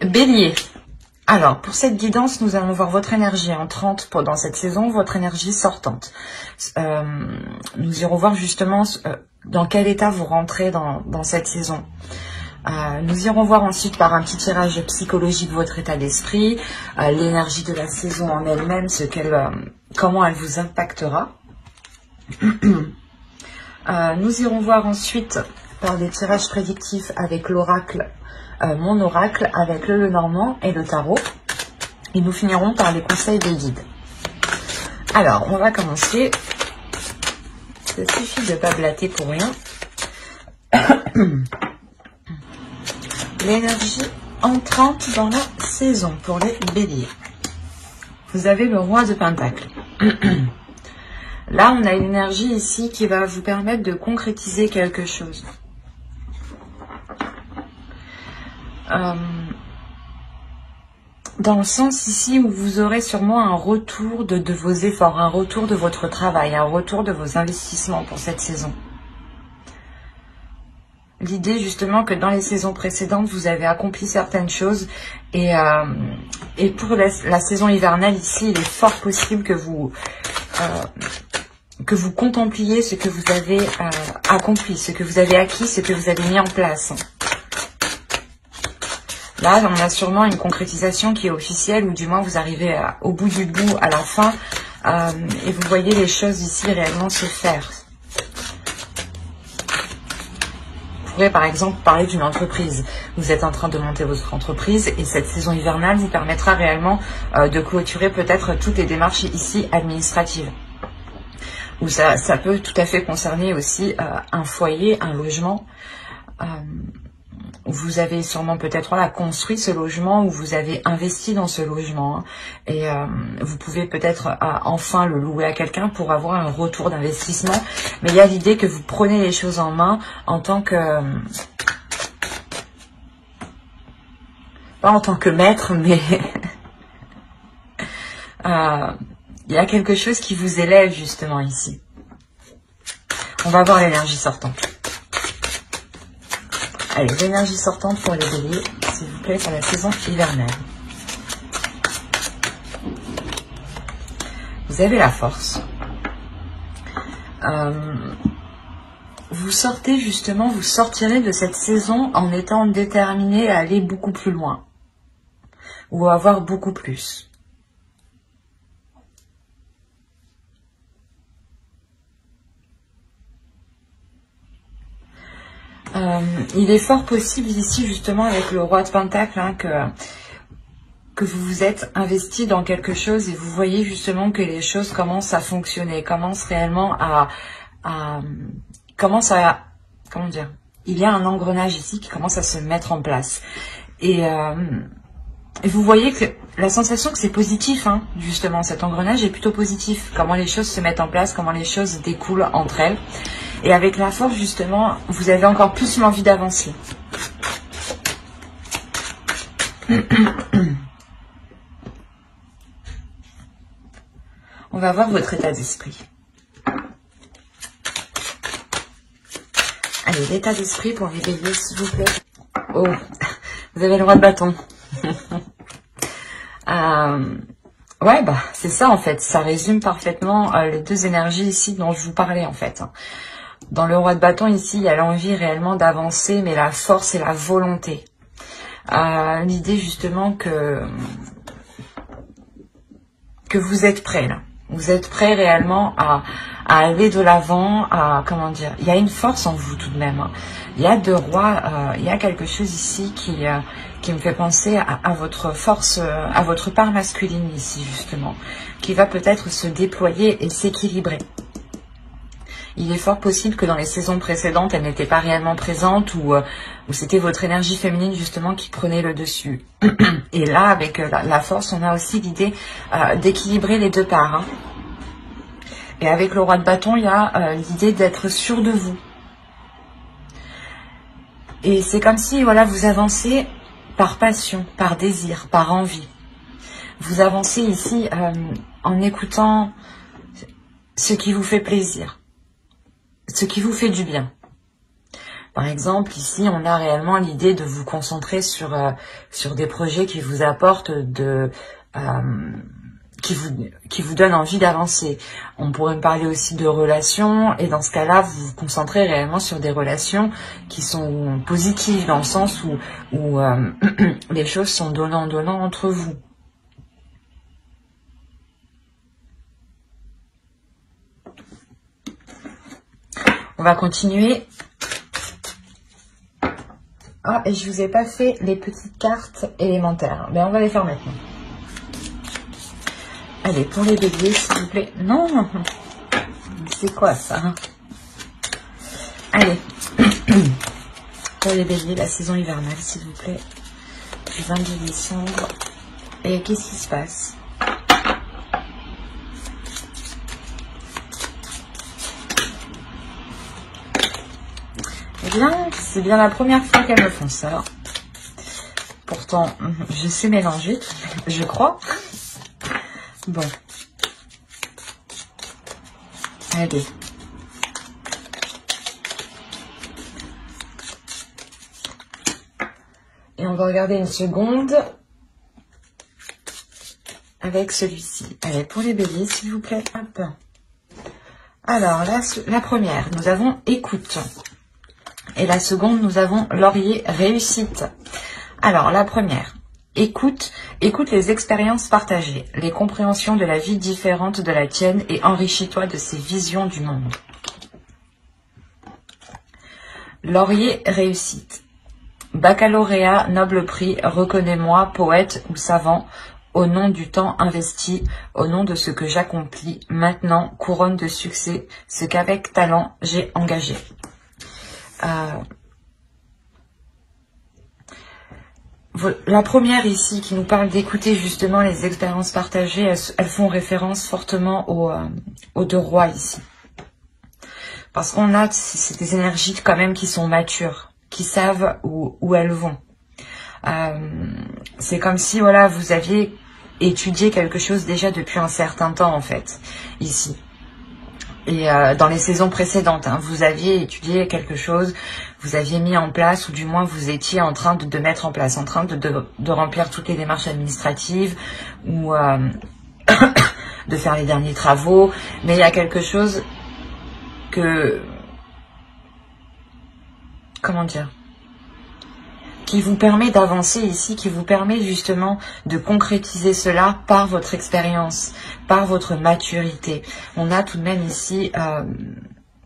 Bélier. Alors, pour cette guidance, nous allons voir votre énergie entrante dans cette saison, votre énergie sortante. Nous irons voir justement dans quel état vous rentrez dans cette saison. Nous irons voir ensuite par un petit tirage psychologique votre état d'esprit, l'énergie de la saison en elle-même, comment elle vous impactera. Nous irons voir ensuite par des tirages prédictifs avec l'oracle, mon oracle, avec le Lenormand et le tarot. Et nous finirons par les conseils des guides. Alors, on va commencer. Ça suffit de ne pas blater pour rien. L'énergie entrante dans la saison pour les béliers. Vous avez le roi de Pentacle. Là, on a une énergie ici qui va vous permettre de concrétiser quelque chose. Dans le sens ici où vous aurez sûrement un retour de vos efforts, un retour de votre travail, un retour de vos investissements pour cette saison. L'idée justement que dans les saisons précédentes, vous avez accompli certaines choses et pour la saison hivernale ici, il est fort possible que vous contempliez ce que vous avez accompli, ce que vous avez acquis, ce que vous avez mis en place. Là, on a sûrement une concrétisation qui est officielle, ou du moins vous arrivez au bout du bout, à la fin, et vous voyez les choses ici réellement se faire. Vous pourrez par exemple parler d'une entreprise. Vous êtes en train de monter votre entreprise et cette saison hivernale vous permettra réellement de clôturer peut-être toutes les démarches ici administratives. Ou ça peut tout à fait concerner aussi un foyer, un logement. Vous avez sûrement peut-être construit ce logement ou vous avez investi dans ce logement. Et vous pouvez peut-être enfin le louer à quelqu'un pour avoir un retour d'investissement. Mais il y a l'idée que vous prenez les choses en main en tant que... pas en tant que maître, mais... il y a quelque chose qui vous élève justement ici. On va voir l'énergie sortante. Allez, l'énergie sortante pour les béliers, s'il vous plaît, pour la saison hivernale. Vous avez la force. Vous sortez justement, vous sortirez de cette saison en étant déterminé à aller beaucoup plus loin. Ou à avoir beaucoup plus. Il est fort possible ici justement avec le roi de Pentacle que vous vous êtes investi dans quelque chose et vous voyez justement que les choses commencent à fonctionner, commencent réellement comment dire, il y a un engrenage ici qui commence à se mettre en place et vous voyez que la sensation que c'est positif, justement cet engrenage est plutôt positif, comment les choses se mettent en place, comment les choses découlent entre elles. Et avec la force, justement, vous avez encore plus l'envie d'avancer. On va voir votre état d'esprit. Allez, l'état d'esprit pour les béliers, s'il vous plaît. Oh, vous avez le roi de bâton. Ouais, c'est ça en fait. Ça résume parfaitement les deux énergies ici dont je vous parlais en fait. Dans le roi de bâton, ici, il y a l'envie réellement d'avancer, mais la force et la volonté. L'idée, justement, que vous êtes prêt, là. Vous êtes prêt réellement à aller de l'avant, comment dire, il y a une force en vous tout de même. Il y a deux rois, il y a quelque chose ici qui me fait penser à votre force, à votre part masculine ici, justement, qui va peut-être se déployer et s'équilibrer. Il est fort possible que dans les saisons précédentes, elle n'était pas réellement présente ou c'était votre énergie féminine justement qui prenait le dessus. Et là, avec la force, on a aussi l'idée d'équilibrer les deux parts. Et avec le roi de bâton, il y a l'idée d'être sûr de vous. Et c'est comme si voilà, vous avancez par passion, par désir, par envie. Vous avancez ici en écoutant ce qui vous fait plaisir. Ce qui vous fait du bien. Par exemple, ici, on a réellement l'idée de vous concentrer sur des projets qui vous apportent qui vous donnent envie d'avancer. On pourrait me parler aussi de relations, et dans ce cas-là, vous vous concentrez réellement sur des relations qui sont positives, dans le sens où les choses sont donnant-donnant entre vous. On va continuer. Ah, et je vous ai pas fait les petites cartes élémentaires. Ben, on va les faire maintenant. Allez, pour les béliers, s'il vous plaît. Non, c'est quoi ça? Allez, pour les béliers, la saison hivernale, s'il vous plaît, du 22 décembre. Et qu'est-ce qui se passe? Eh bien, c'est bien la première fois qu'elles me font ça. Pourtant, je sais mélanger, je crois. Bon. Allez. Et on va regarder une seconde avec celui-ci. Allez, pour les béliers, s'il vous plaît. Hop. Alors, la première, nous avons écoute. Et la seconde, nous avons laurier, réussite. Alors, la première, écoute les expériences partagées, les compréhensions de la vie différente de la tienne et enrichis-toi de ces visions du monde. Laurier, réussite. Baccalauréat, noble prix, reconnais-moi, poète ou savant, au nom du temps investi, au nom de ce que j'accomplis, maintenant, couronne de succès, ce qu'avec talent j'ai engagé. La première ici qui nous parle d'écouter justement les expériences partagées, elles font référence fortement aux deux rois ici. Parce qu'on a, c'est des énergies quand même qui sont matures, qui savent où elles vont. C'est comme si voilà, vous aviez étudié quelque chose déjà depuis un certain temps en fait, ici. Et dans les saisons précédentes, hein, vous aviez étudié quelque chose, vous aviez mis en place, ou du moins vous étiez en train de mettre en place, en train de remplir toutes les démarches administratives, ou de faire les derniers travaux, mais il y a quelque chose que... Comment dire ? Qui vous permet d'avancer ici, qui vous permet justement de concrétiser cela par votre expérience, par votre maturité. On a tout de même ici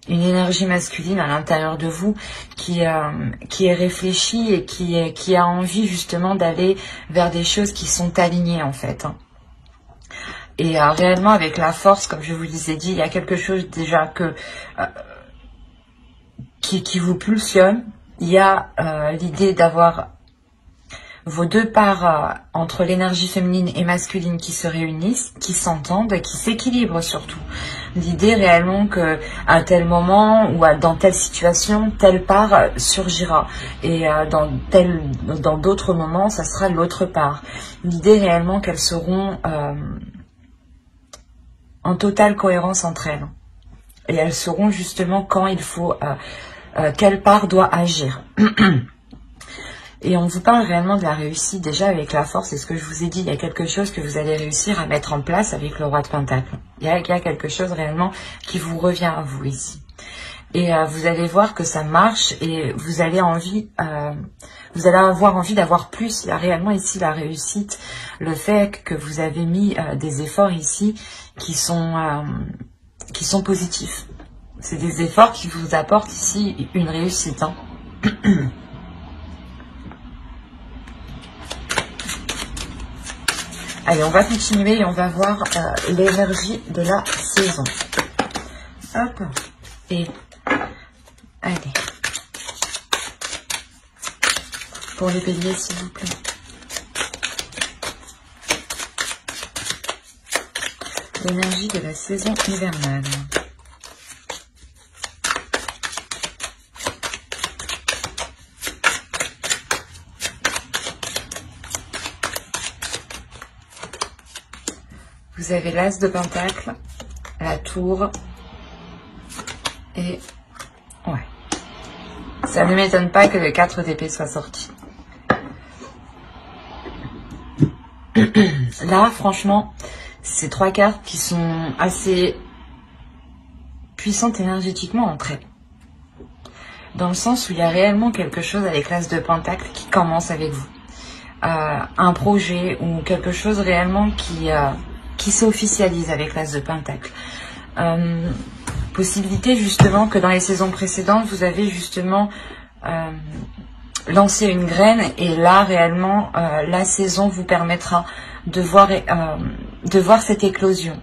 une énergie masculine à l'intérieur de vous qui est réfléchie et qui a envie justement d'aller vers des choses qui sont alignées en fait. Et réellement avec la force, comme je vous l'ai dit, il y a quelque chose déjà qui vous pulsionne. Il y a l'idée d'avoir vos deux parts entre l'énergie féminine et masculine qui se réunissent, qui s'entendent, qui s'équilibrent surtout. L'idée réellement que à tel moment ou dans telle situation, telle part surgira. Et dans d'autres moments, ça sera l'autre part. L'idée réellement qu'elles seront en totale cohérence entre elles. Et elles sauront justement quand il faut... quelle part doit agir. Et on vous parle réellement de la réussite déjà avec la force. Et ce que je vous ai dit, il y a quelque chose que vous allez réussir à mettre en place avec le roi de Pentacle. Il y a quelque chose réellement qui vous revient à vous ici. Et vous allez voir que ça marche et vous allez avoir envie d'avoir plus. Il y a réellement ici la réussite, le fait que vous avez mis des efforts ici qui sont positifs. C'est des efforts qui vous apportent ici une réussite. Hein. Allez, on va continuer et on va voir l'énergie de la saison. Hop. Et allez. Pour les béliers, s'il vous plaît. L'énergie de la saison hivernale. Vous avez l'as de pentacle, la tour et ouais, Ça ne m'étonne pas que le 4 d'épée soit sorti. Là, franchement, c'est 3 cartes qui sont assez puissantes énergétiquement entre elles. Dans le sens où il y a réellement quelque chose avec l'As de Pentacle qui commence avec vous. Un projet ou quelque chose réellement qui s'officialise avec l'As de Pentacle. Possibilité justement que dans les saisons précédentes, vous avez justement lancé une graine et là réellement la saison vous permettra de voir cette éclosion.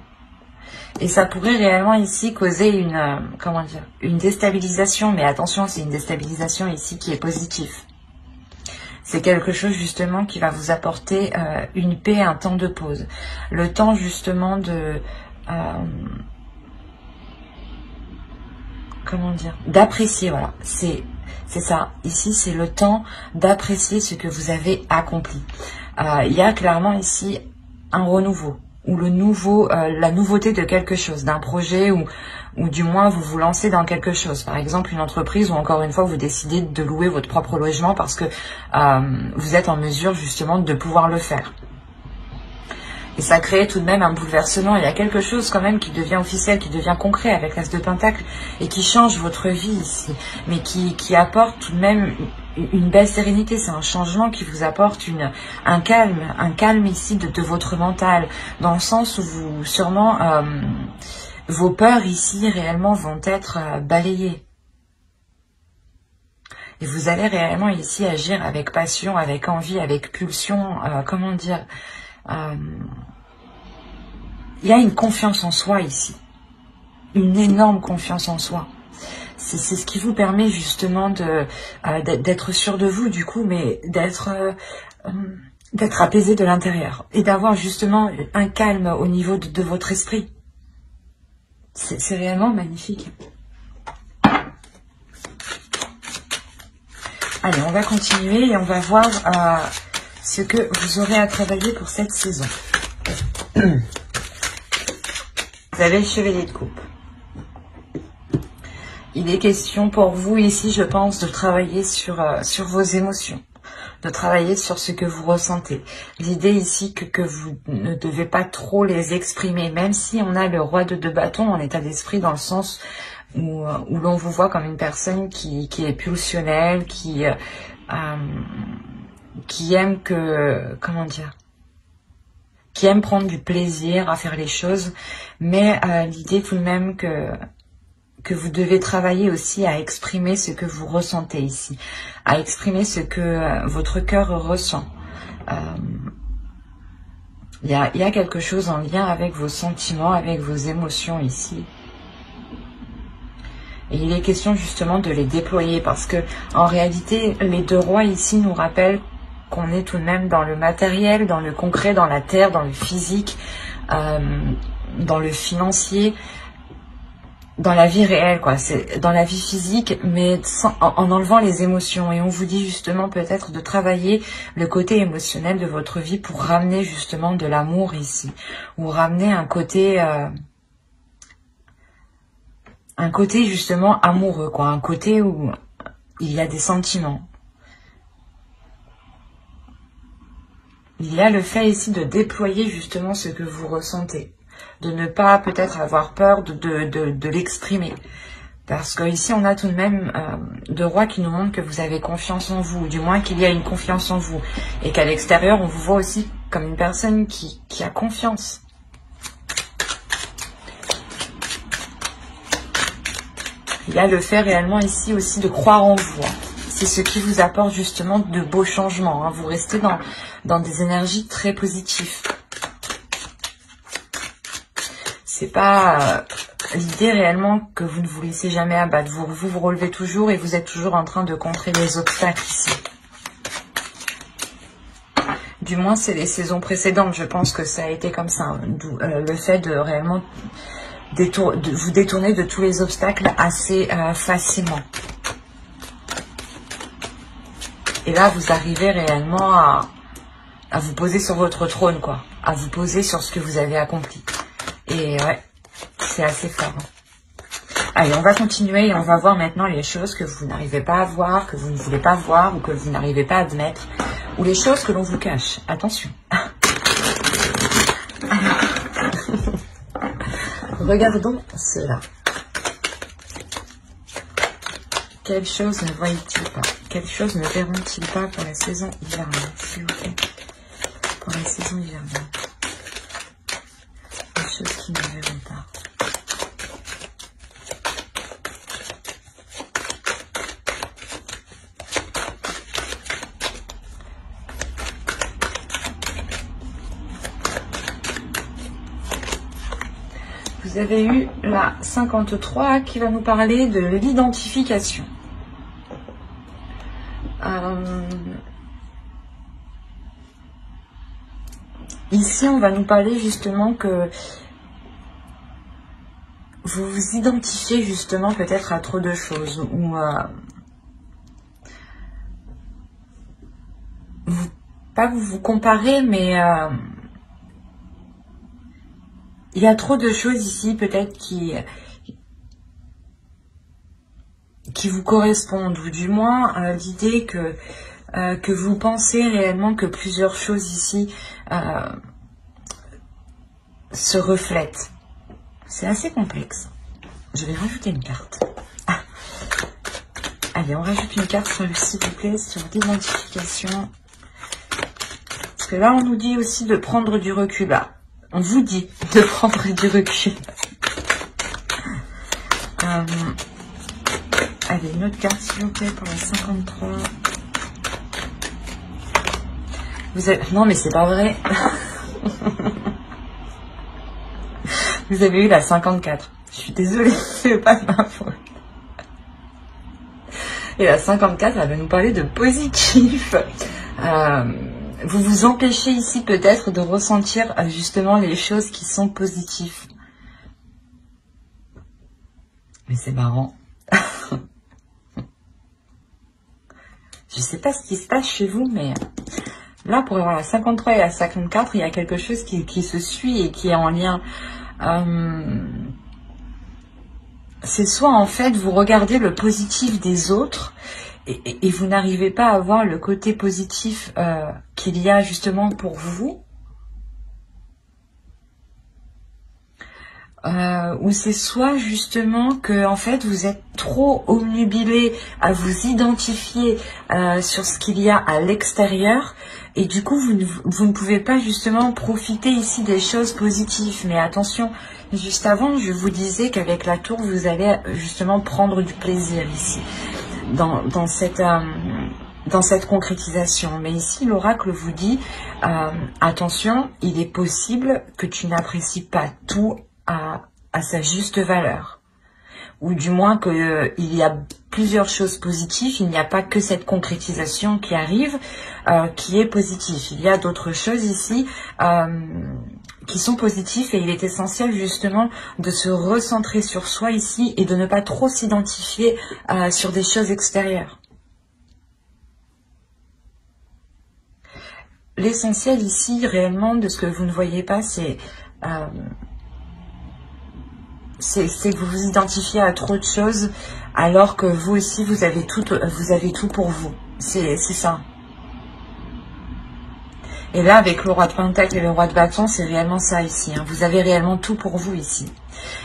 Et ça pourrait réellement ici causer une déstabilisation, mais attention, c'est une déstabilisation ici qui est positive. C'est quelque chose justement qui va vous apporter une paix, un temps de pause. Le temps justement de... d'apprécier, voilà. C'est ça. Ici, c'est le temps d'apprécier ce que vous avez accompli. Il y a clairement ici un renouveau. Ou la nouveauté de quelque chose, d'un projet, ou du moins vous vous lancez dans quelque chose. Par exemple, une entreprise, ou encore une fois, vous décidez de louer votre propre logement parce que vous êtes en mesure justement de pouvoir le faire. Et ça crée tout de même un bouleversement. Il y a quelque chose quand même qui devient officiel, qui devient concret avec l'As de Pentacle et qui change votre vie ici, mais qui apporte tout de même une belle sérénité. C'est un changement qui vous apporte un calme ici de votre mental, dans le sens où vous sûrement vos peurs ici réellement vont être balayées. Et vous allez réellement ici agir avec passion, avec envie, avec pulsion, il y a une confiance en soi ici, une énorme confiance en soi. C'est ce qui vous permet justement d'être sûr de vous du coup, mais d'être apaisé de l'intérieur et d'avoir justement un calme au niveau de votre esprit. C'est réellement magnifique. Allez, on va continuer et on va voir ce que vous aurez à travailler pour cette saison. Vous avez le chevalier de coupe. Il est question pour vous ici, je pense, de travailler sur vos émotions, de travailler sur ce que vous ressentez. L'idée ici que vous ne devez pas trop les exprimer, même si on a le roi de 2 bâtons en état d'esprit, dans le sens où l'on vous voit comme une personne qui est pulsionnelle, qui aime qui aime prendre du plaisir à faire les choses, mais l'idée tout de même que vous devez travailler aussi à exprimer ce que vous ressentez ici, à exprimer ce que votre cœur ressent. Il y a quelque chose en lien avec vos sentiments, avec vos émotions ici. Et il est question justement de les déployer parce que en réalité, les 2 rois ici nous rappellent qu'on est tout de même dans le matériel, dans le concret, dans la terre, dans le physique, dans le financier, dans la vie réelle, quoi. C'est dans la vie physique, mais en enlevant les émotions. Et on vous dit justement peut-être de travailler le côté émotionnel de votre vie pour ramener justement de l'amour ici, ou ramener un côté justement amoureux, quoi, un côté où il y a des sentiments. Il y a le fait ici de déployer justement ce que vous ressentez, de ne pas peut-être avoir peur de l'exprimer. Parce que ici on a tout de même 2 rois qui nous montrent que vous avez confiance en vous, ou du moins qu'il y a une confiance en vous, et qu'à l'extérieur on vous voit aussi comme une personne qui a confiance. Il y a le fait réellement ici aussi de croire en vous. C'est ce qui vous apporte justement de beaux changements. Vous restez dans des énergies très positives. C'est pas l'idée réellement que vous ne vous laissez jamais abattre. Vous relevez toujours et vous êtes toujours en train de contrer les obstacles ici. Du moins, c'est les saisons précédentes. Je pense que ça a été comme ça. Le fait de réellement vous détourner de tous les obstacles assez facilement. Et là, vous arrivez réellement à vous poser sur votre trône, quoi. À vous poser sur ce que vous avez accompli. Et ouais, c'est assez fort. Allez, on va continuer et on va voir maintenant les choses que vous n'arrivez pas à voir, que vous ne voulez pas voir ou que vous n'arrivez pas à admettre, ou les choses que l'on vous cache. Attention. Regardons cela. Quelles choses ne voient-ils pas? Quelles choses ne verront-ils pas pour la saison hivernale, s'il vous plaît? Pour la saison hivernale. Les choses qu'ils ne verront pas. Vous avez eu la 53 qui va nous parler de l'identification. Ici, on va nous parler justement que vous vous identifiez justement peut-être à trop de choses ou pas vous comparez, mais il y a trop de choses ici peut-être qui vous correspondent, ou du moins l'idée que vous pensez réellement que plusieurs choses ici se reflètent. C'est assez complexe. Je vais rajouter une carte. Ah. Allez, on rajoute une carte, s'il vous plaît, sur l'identification. Parce que là, on nous dit aussi de prendre du recul. Là, on vous dit de prendre du recul. Allez, une autre carte, s'il vous plaît, pour la 53. Vous avez... Non, mais c'est pas vrai. Vous avez eu la 54. Je suis désolée, c'est pas de ma faute. Et la 54, elle va nous parler de positif. Vous vous empêchez ici peut-être de ressentir justement les choses qui sont positives. Mais c'est marrant. Je sais pas ce qui se passe chez vous, mais là, pour avoir la 53 et la 54, il y a quelque chose qui se suit et qui est en lien. C'est soit en fait vous regardez le positif des autres et vous n'arrivez pas à voir le côté positif qu'il y a justement pour vous, ou c'est soit justement que en fait vous êtes trop obnubilé à vous identifier sur ce qu'il y a à l'extérieur. Et du coup, vous ne pouvez pas justement profiter ici des choses positives. Mais attention, juste avant, je vous disais qu'avec la tour, vous allez justement prendre du plaisir ici, dans cette concrétisation. Mais ici, l'oracle vous dit, attention, il est possible que tu n'apprécies pas tout à sa juste valeur. Ou du moins qu'il y a plusieurs choses positives, il n'y a pas que cette concrétisation qui arrive, qui est positive. Il y a d'autres choses ici qui sont positives et il est essentiel justement de se recentrer sur soi ici et de ne pas trop s'identifier sur des choses extérieures. L'essentiel ici, réellement, de ce que vous ne voyez pas, c'est que vous vous identifiez à trop de choses alors que vous aussi vous avez tout pour vous. C'est ça. Et là avec le roi de Pentacle et le roi de bâton, c'est réellement ça ici, hein. Vous avez réellement tout pour vous ici.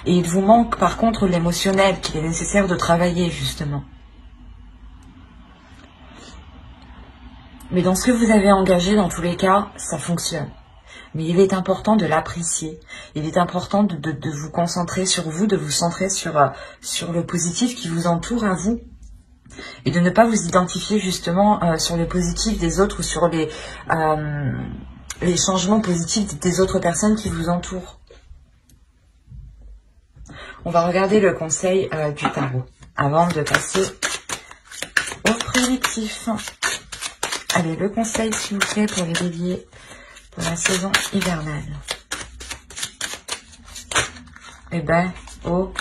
Et il vous manque par contre l'émotionnel qu'il est nécessaire de travailler justement. Mais dans ce que vous avez engagé, dans tous les cas, ça fonctionne. Mais il est important de l'apprécier. Il est important de vous concentrer sur vous, de vous centrer sur le positif qui vous entoure à vous. Et de ne pas vous identifier justement sur le positif des autres ou sur les changements positifs des autres personnes qui vous entourent. On va regarder le conseil du tarot avant de passer au prédictif. Allez, le conseil s'il vous plaît pour les béliers. Pour la saison hivernale. Eh ben, oh.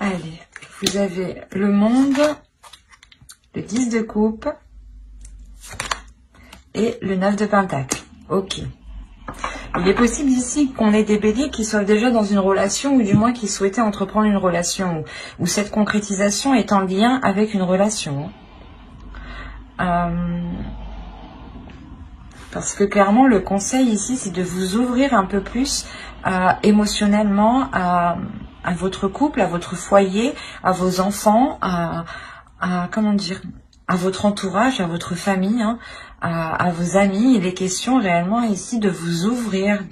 Allez, vous avez le monde, le 10 de coupe et le 9 de pentacle. Ok. Il est possible ici qu'on ait des béliers qui soient déjà dans une relation ou du moins qui souhaitaient entreprendre une relation où cette concrétisation est en lien avec une relation. Parce que clairement, le conseil ici, c'est de vous ouvrir un peu plus émotionnellement à votre couple, à votre foyer, à vos enfants, comment dire, à votre entourage, à votre famille, hein, à vos amis. Il est question réellement ici de vous ouvrir,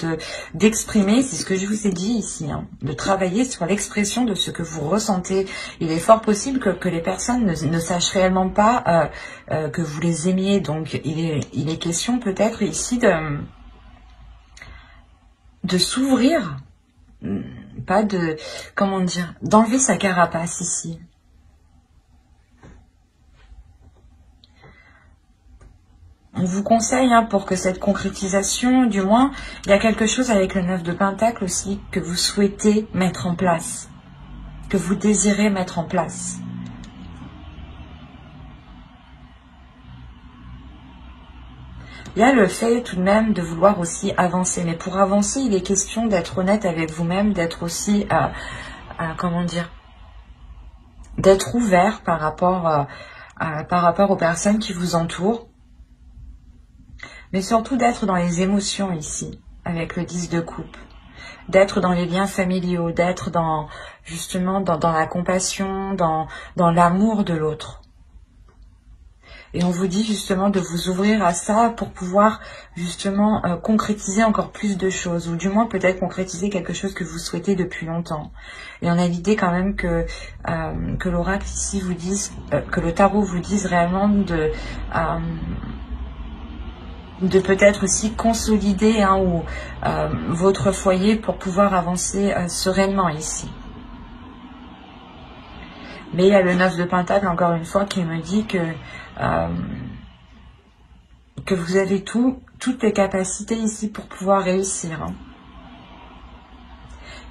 d'exprimer, c'est ce que je vous ai dit ici, hein, de travailler sur l'expression de ce que vous ressentez. Il est fort possible que les personnes ne sachent réellement pas que vous les aimiez. Donc il est question peut-être ici de s'ouvrir, pas de, comment dire, d'enlever sa carapace ici. On vous conseille, hein, pour que cette concrétisation, du moins, il y a quelque chose avec le 9 de pentacle aussi que vous souhaitez mettre en place, que vous désirez mettre en place. Il y a le fait tout de même de vouloir aussi avancer, mais pour avancer, il est question d'être honnête avec vous-même, d'être aussi, comment dire, d'être ouvert par rapport aux personnes qui vous entourent. Mais surtout d'être dans les émotions ici, avec le 10 de coupe. D'être dans les liens familiaux, d'être dans, justement, dans la compassion, dans l'amour de l'autre. Et on vous dit justement de vous ouvrir à ça pour pouvoir justement concrétiser encore plus de choses. Ou du moins peut-être concrétiser quelque chose que vous souhaitez depuis longtemps. Et on a l'idée quand même que l'oracle ici vous dise, que le tarot vous dise réellement de peut-être aussi consolider, hein, votre foyer pour pouvoir avancer sereinement ici. Mais il y a le 9 de pentacle, encore une fois, qui me dit que vous avez toutes les capacités ici pour pouvoir réussir. Hein.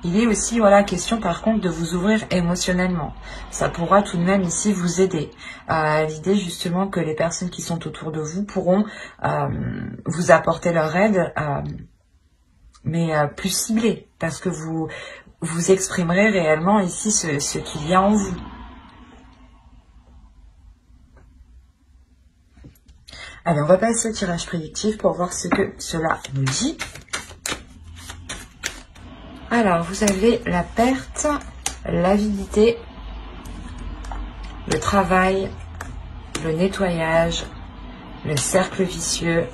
Il est aussi, voilà, question par contre de vous ouvrir émotionnellement. Ça pourra tout de même ici vous aider. L'idée justement que les personnes qui sont autour de vous pourront vous apporter leur aide, mais plus ciblée, parce que vous exprimerez réellement ici ce qu'il y a en vous. Allez, on va passer au tirage prédictif pour voir ce que cela nous dit. Alors, vous avez la perte, l'avidité, le travail, le nettoyage, le cercle vicieux,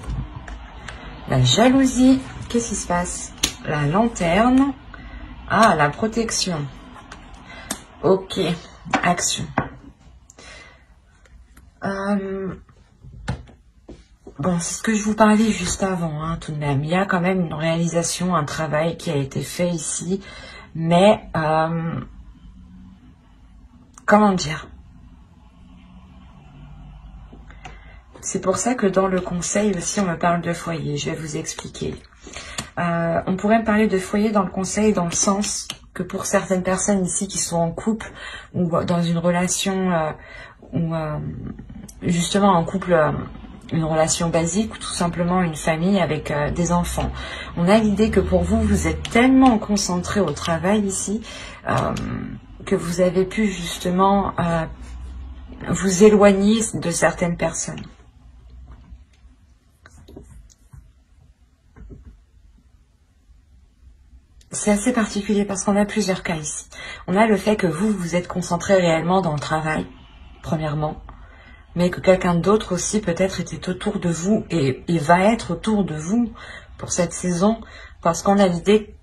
la jalousie. Qu'est-ce qui se passe? La lanterne. Ah, la protection. Ok, action. Bon, c'est ce que je vous parlais juste avant, hein, tout de même. Il y a quand même une réalisation, un travail qui a été fait ici. Mais, comment dire? C'est pour ça que dans le conseil aussi, on me parle de foyer. Je vais vous expliquer. On pourrait me parler de foyer dans le conseil, dans le sens que pour certaines personnes ici qui sont en couple ou dans une relation, ou justement en couple... une relation basique ou tout simplement une famille avec des enfants. On a l'idée que pour vous, vous êtes tellement concentré au travail ici que vous avez pu justement vous éloigner de certaines personnes. C'est assez particulier parce qu'on a plusieurs cas ici. On a le fait que vous, vous êtes concentré réellement dans le travail, premièrement. Mais que quelqu'un d'autre aussi peut-être était autour de vous et va être autour de vous pour cette saison, parce qu'on a l'idée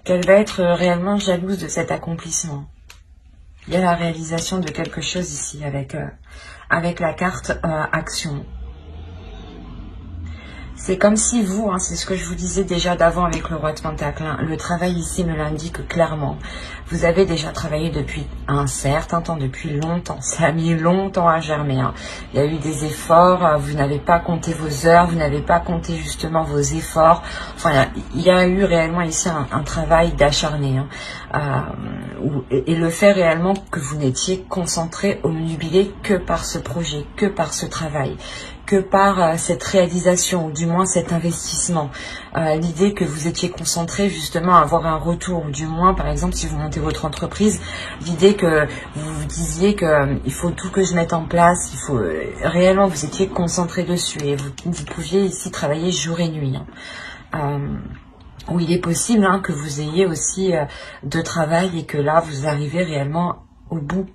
qu'elle va être réellement jalouse de cet accomplissement. Il y a la réalisation de quelque chose ici avec la carte action. C'est comme si vous, c'est ce que je vous disais déjà d'avant avec le roi de Pentacle, le travail ici me l'indique clairement. Vous avez déjà travaillé depuis un certain temps, depuis longtemps. Ça a mis longtemps à germer. Il y a eu des efforts, vous n'avez pas compté vos heures, vous n'avez pas compté justement vos efforts. Enfin, il y a eu réellement ici un travail d'acharné. Et le fait réellement que vous n'étiez concentré, omnubilé que par ce projet, que par ce travail, que par cette réalisation, ou du moins cet investissement. L'idée que vous étiez concentré justement à avoir un retour, ou du moins par exemple si vous montez votre entreprise, l'idée que vous vous disiez que il faut tout que je mette en place, il faut réellement vous étiez concentré dessus et vous pouviez ici travailler jour et nuit. Où il est possible que vous ayez aussi de travail et que là vous arrivez réellement au bout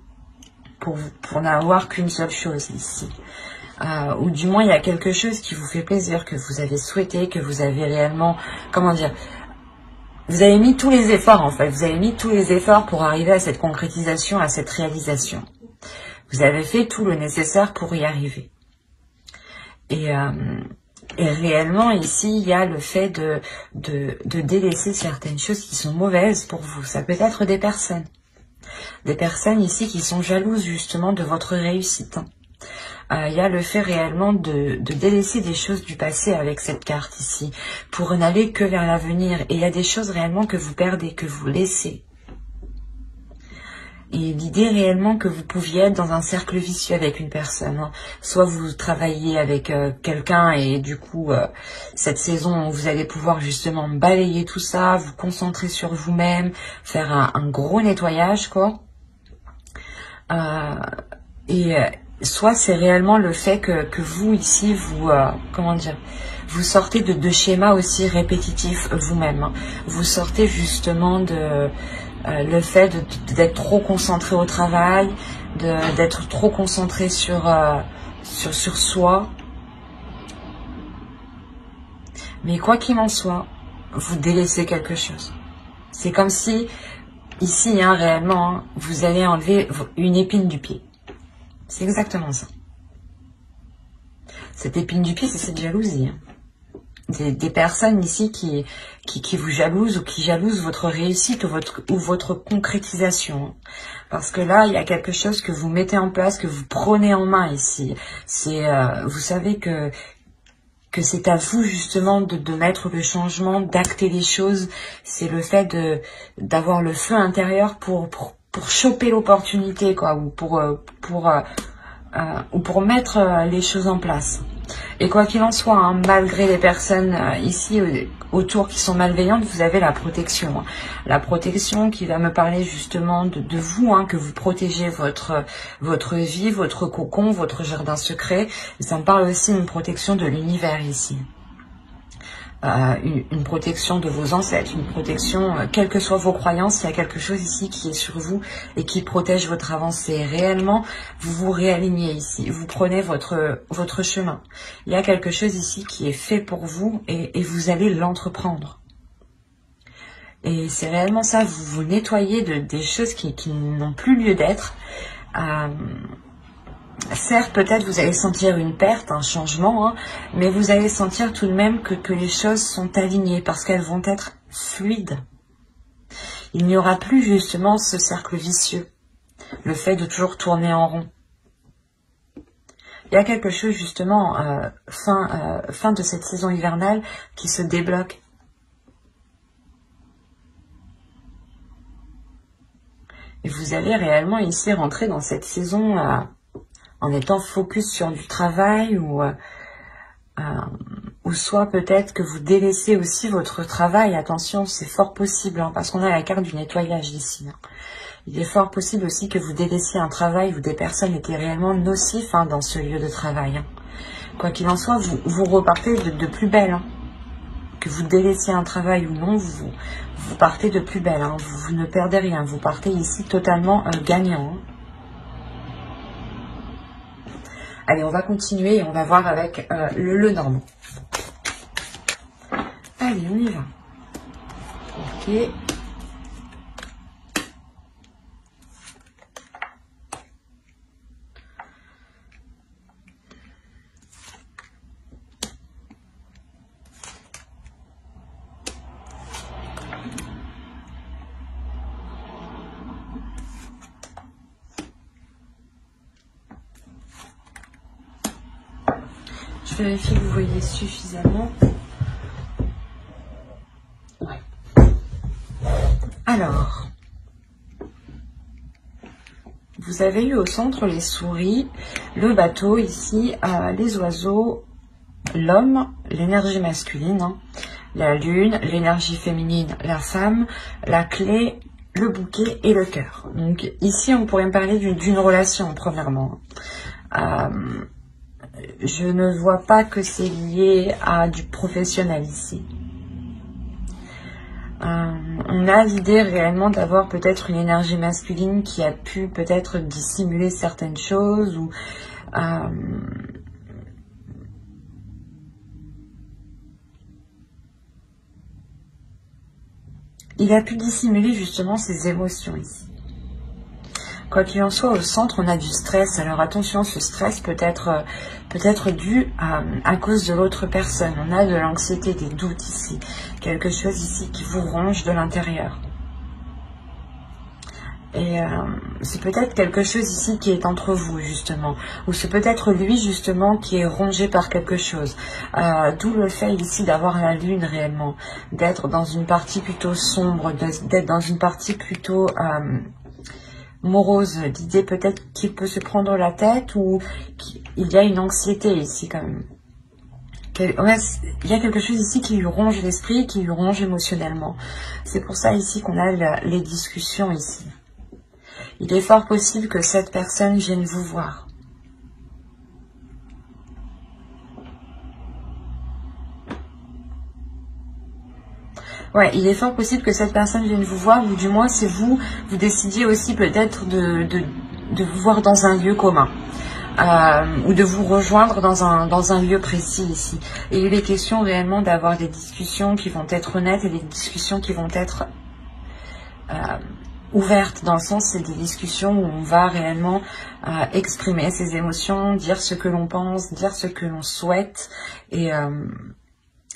pour n'avoir qu'une seule chose ici. Ou du moins il y a quelque chose qui vous fait plaisir, que vous avez souhaité, que vous avez réellement, comment dire, vous avez mis tous les efforts en fait, vous avez mis tous les efforts pour arriver à cette concrétisation, à cette réalisation. Vous avez fait tout le nécessaire pour y arriver. Et réellement ici il y a le fait de délaisser certaines choses qui sont mauvaises pour vous. Ça peut être des personnes ici qui sont jalouses justement de votre réussite. Il y a le fait réellement de délaisser des choses du passé avec cette carte ici, pour n'aller que vers l'avenir. Et il y a des choses réellement que vous perdez, que vous laissez. Et l'idée réellement que vous pouviez être dans un cercle vicieux avec une personne. Soit vous travaillez avec quelqu'un et du coup, cette saison, vous allez pouvoir justement balayer tout ça, vous concentrer sur vous-même, faire un gros nettoyage, quoi. Soit c'est réellement le fait que vous ici, vous, comment dire, vous sortez de schémas aussi répétitifs vous-même. Vous sortez justement de le fait d'être trop concentré au travail, d'être trop concentré sur soi. Mais quoi qu'il en soit, vous délaissez quelque chose. C'est comme si, ici, réellement, vous allez enlever une épine du pied. C'est exactement ça. Cette épine du pied, c'est cette jalousie. Des personnes ici qui vous jalousent ou qui jalousent votre réussite ou votre concrétisation. Parce que là, il y a quelque chose que vous mettez en place, que vous prenez en main ici. Vous savez que c'est à vous justement de mettre le changement, d'acter les choses. C'est le fait d'avoir le feu intérieur pour choper l'opportunité, quoi, ou pour mettre les choses en place. Et quoi qu'il en soit, malgré les personnes ici autour qui sont malveillantes, vous avez la protection. La protection qui va me parler justement de vous, que vous protégez votre vie, votre cocon, votre jardin secret. Ça me parle aussi d'une protection de l'univers ici. Une protection de vos ancêtres, une protection, quelles que soient vos croyances, il y a quelque chose ici qui est sur vous et qui protège votre avancée. Réellement, vous vous réalignez ici, vous prenez votre chemin. Il y a quelque chose ici qui est fait pour vous et vous allez l'entreprendre. Et c'est réellement ça, vous vous nettoyez des choses qui n'ont plus lieu d'être. Certes, peut-être vous allez sentir une perte, un changement, mais vous allez sentir tout de même que les choses sont alignées parce qu'elles vont être fluides. Il n'y aura plus justement ce cercle vicieux, le fait de toujours tourner en rond. Il y a quelque chose justement, fin de cette saison hivernale, qui se débloque. Et vous allez réellement ici rentrer dans cette saison en étant focus sur du travail ou soit peut-être que vous délaissez aussi votre travail. Attention, c'est fort possible parce qu'on a la carte du nettoyage ici. Il est fort possible aussi que vous délaissiez un travail où des personnes étaient réellement nocifs dans ce lieu de travail. Quoi qu'il en soit, vous repartez de plus belle. Que vous délaissiez un travail ou non, vous partez de plus belle. Vous ne perdez rien. Vous partez ici totalement gagnant. Allez, on va continuer et on va voir avec le Normand. Allez, on y va. Ok. Je vérifie que vous voyez suffisamment. Ouais. Alors, vous avez eu au centre les souris, le bateau ici, les oiseaux, l'homme, l'énergie masculine, hein, la lune, l'énergie féminine, la femme, la clé, le bouquet et le cœur. Donc ici, on pourrait me parler d'une relation, premièrement. Je ne vois pas que c'est lié à du professionnel ici. On a l'idée réellement d'avoir peut-être une énergie masculine qui a pu peut-être dissimuler certaines choses ou il a pu dissimuler justement ses émotions ici. Quoi qu'il en soit, au centre, on a du stress. Alors attention, ce stress peut être dû à cause de l'autre personne. On a de l'anxiété, des doutes ici. Quelque chose ici qui vous ronge de l'intérieur. Et c'est peut-être quelque chose ici qui est entre vous, justement. Ou c'est peut-être lui, justement, qui est rongé par quelque chose. D'où le fait ici d'avoir la lune réellement. D'être dans une partie plutôt sombre, d'être dans une partie plutôt morose. L'idée peut-être qu'il peut se prendre la tête ou qu'il y a une anxiété ici quand même. Il y a quelque chose ici qui lui ronge l'esprit, qui lui ronge émotionnellement. C'est pour ça ici qu'on a les discussions ici. Il est fort possible que cette personne vienne vous voir. Ouais, il est fort possible que cette personne vienne vous voir, ou du moins c'est vous décidiez aussi peut-être de vous voir dans un lieu commun. Ou de vous rejoindre dans un lieu précis ici. Et il est question réellement d'avoir des discussions qui vont être honnêtes et des discussions qui vont être ouvertes, dans le sens c'est des discussions où on va réellement exprimer ses émotions, dire ce que l'on pense, dire ce que l'on souhaite et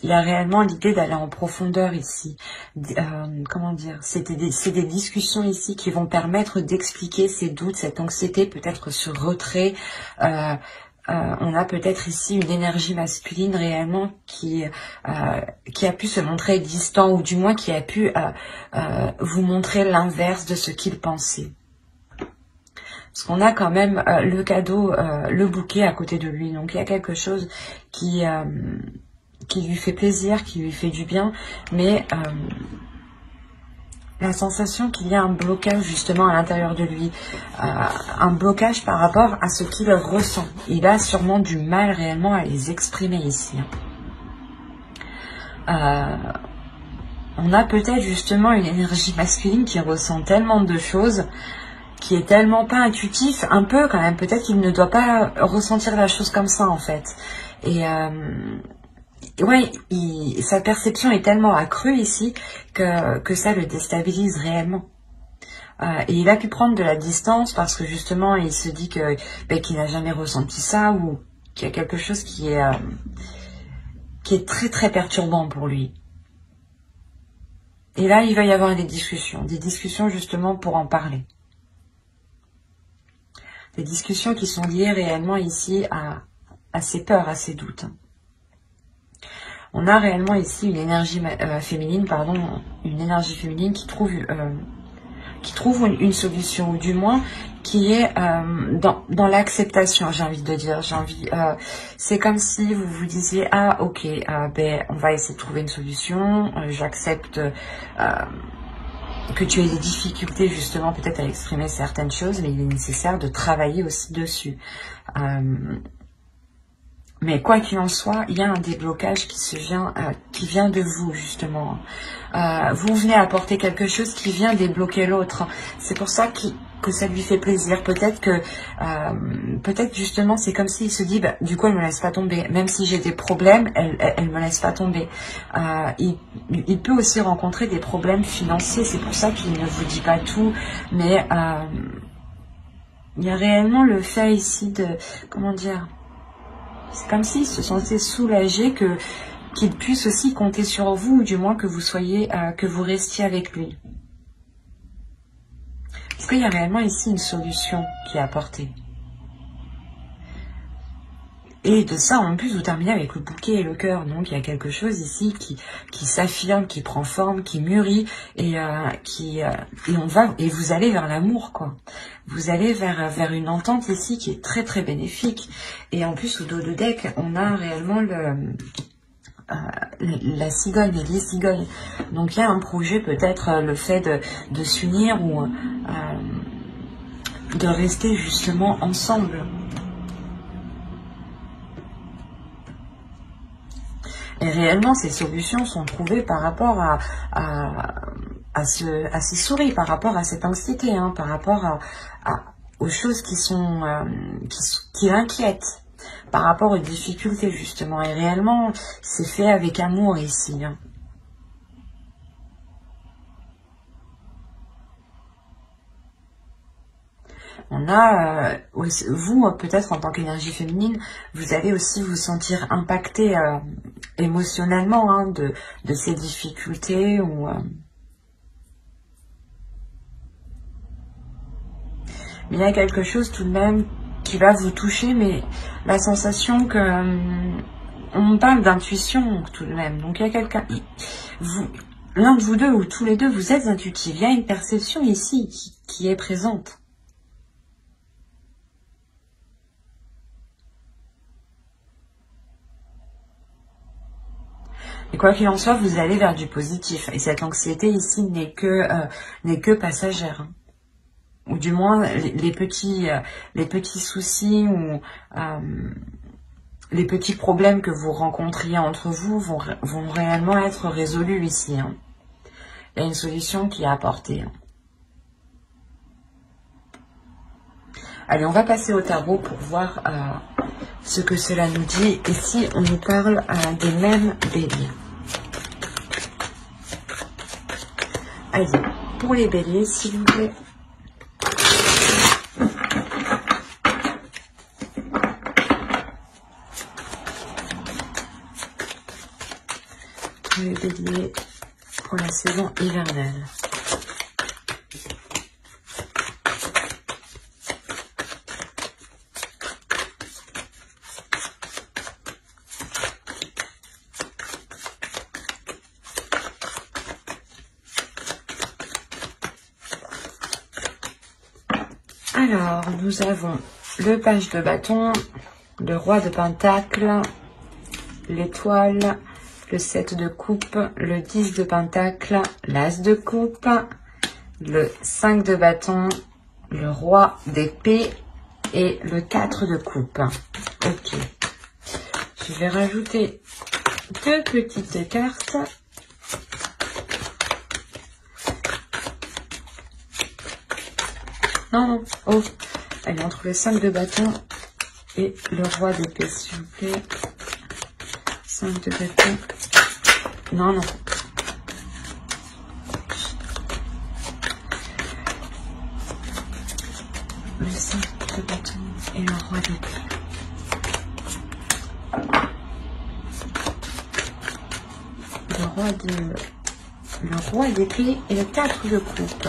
il y a réellement l'idée d'aller en profondeur ici. Comment dire, c'est des discussions ici qui vont permettre d'expliquer ces doutes, cette anxiété, peut-être ce retrait. On a peut-être ici une énergie masculine réellement qui a pu se montrer distant ou du moins qui a pu vous montrer l'inverse de ce qu'il pensait. Parce qu'on a quand même le cadeau, le bouquet à côté de lui. Donc il y a quelque chose qui lui fait plaisir, qui lui fait du bien, mais la sensation qu'il y a un blocage justement à l'intérieur de lui, un blocage par rapport à ce qu'il ressent. Il a sûrement du mal réellement à les exprimer ici. On a peut-être justement une énergie masculine qui ressent tellement de choses, qui est tellement pas intuitif, un peu quand même, peut-être qu'il ne doit pas ressentir la chose comme ça en fait. Et ouais, sa perception est tellement accrue ici que ça le déstabilise réellement. Et il a pu prendre de la distance parce que justement il se dit que qu'il n'a jamais ressenti ça ou qu'il y a quelque chose qui est très très perturbant pour lui. Et là il va y avoir des discussions justement pour en parler. Des discussions qui sont liées réellement ici à ses peurs, à ses doutes. On a réellement ici une énergie féminine, une énergie féminine qui trouve une solution, ou du moins qui est dans l'acceptation, j'ai envie de dire. C'est comme si vous vous disiez, ah ok, on va essayer de trouver une solution, j'accepte que tu aies des difficultés justement peut-être à exprimer certaines choses, mais il est nécessaire de travailler aussi dessus. Mais quoi qu'il en soit, il y a un déblocage qui vient de vous, justement. Vous venez apporter quelque chose qui vient débloquer l'autre. C'est pour ça que ça lui fait plaisir. Peut-être justement, c'est comme s'il se dit, du coup, elle me laisse pas tomber. Même si j'ai des problèmes, elle me laisse pas tomber. Il peut aussi rencontrer des problèmes financiers. C'est pour ça qu'il ne vous dit pas tout. Mais il y a réellement le fait ici de, comment dire, c'est comme s'il se sentait soulagé qu'il puisse aussi compter sur vous, ou du moins que vous restiez avec lui. Parce qu'il y a réellement ici une solution qui est apportée. Et de ça, en plus, vous terminez avec le bouquet et le cœur. Donc, il y a quelque chose ici qui s'affirme, qui prend forme, qui mûrit, et et vous allez vers l'amour, quoi. Vous allez vers une entente ici qui est très très bénéfique. Et en plus, au dos de deck, on a réellement la cigogne et les cigognes. Donc, il y a un projet, peut-être le fait de s'unir ou de rester justement ensemble. Et réellement, ces solutions sont trouvées par rapport à ces souris, par rapport à cette anxiété, hein, par rapport aux choses qui inquiètent, par rapport aux difficultés, justement. Et réellement, c'est fait avec amour ici, hein. On a, vous, peut-être en tant qu'énergie féminine, vous allez aussi vous sentir impacté émotionnellement, hein, de ces difficultés. Mais il y a quelque chose tout de même qui va vous toucher, mais la sensation que... on parle d'intuition tout de même. Donc il y a quelqu'un... L'un de vous deux ou tous les deux, vous êtes intuitifs. Il y a une perception ici qui est présente. Et quoi qu'il en soit, vous allez vers du positif. Et cette anxiété ici n'est que passagère. Hein. Ou du moins, les petits soucis ou les petits problèmes que vous rencontriez entre vous vont réellement être résolus ici. Hein. Il y a une solution qui est apportée. Hein. Allez, on va passer au tarot pour voir ce que cela nous dit. Et si on nous parle des mêmes béliers. Allez, pour les béliers, s'il vous plaît. Pour les béliers, pour la saison hivernale. Alors, nous avons le page de bâton, le roi de pentacle, l'étoile, le 7 de coupe, le 10 de pentacle, l'as de coupe, le 5 de bâton, le roi d'épée et le 4 de coupe. Ok. Je vais rajouter deux petites cartes. Non. Oh. Allez, entre le 5 de bâton et le roi d'épée, s'il vous plaît. 5 de bâton. Non. Le 5 de bâton et le roi d'épée. Le roi d'épée et le 4 de coupe.